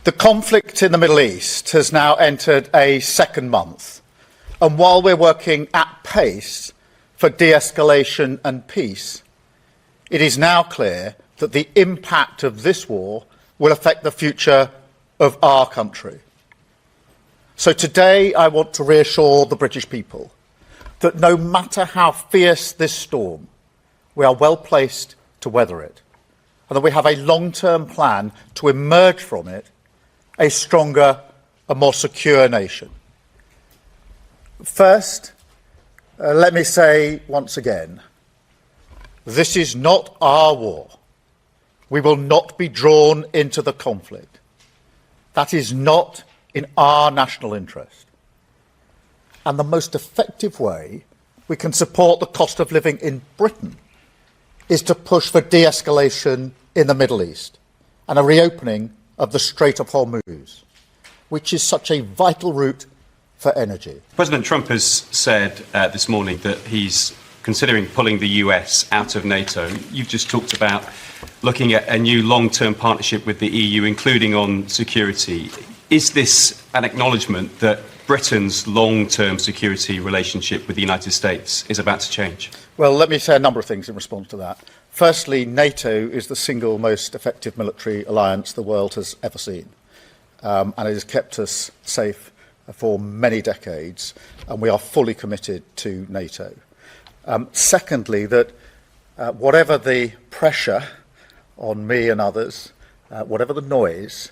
The conflict in the Middle East has now entered a second month, and while we're working at pace for de-escalation and peace, it is now clear that the impact of this war will affect the future of our country. So today I want to reassure the British people that no matter how fierce this storm, we are well placed to weather it, and that we have a long-term plan to emerge from it a stronger and more secure nation. First, let me say once again, this is not our war. We will not be drawn into the conflict. That is not in our national interest. And the most effective way we can support the cost of living in Britain is to push for de-escalation in the Middle East and a reopening of the Strait of Hormuz, which is such a vital route for energy. President Trump has said this morning that he's considering pulling the US out of NATO. You've just talked about looking at a new long-term partnership with the EU, including on security. Is this an acknowledgement that Britain's long-term security relationship with the United States is about to change? Well, let me say a number of things in response to that. Firstly, NATO is the single most effective military alliance the world has ever seen, and it has kept us safe for many decades, and we are fully committed to NATO. Secondly, that whatever the pressure on me and others, whatever the noise,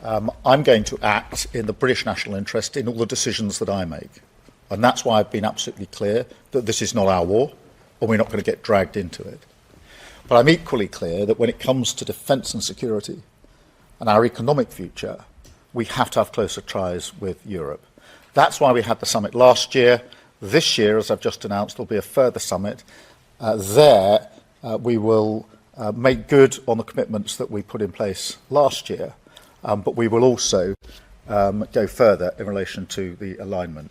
I'm going to act in the British national interest in all the decisions that I make. And that's why I've been absolutely clear that this is not our war, and we're not going to get dragged into it. But I'm equally clear that when it comes to defence and security and our economic future, we have to have closer ties with Europe. That's why we had the summit last year. This year, as I've just announced, there'll be a further summit. We will make good on the commitments that we put in place last year, but we will also go further in relation to the alignment.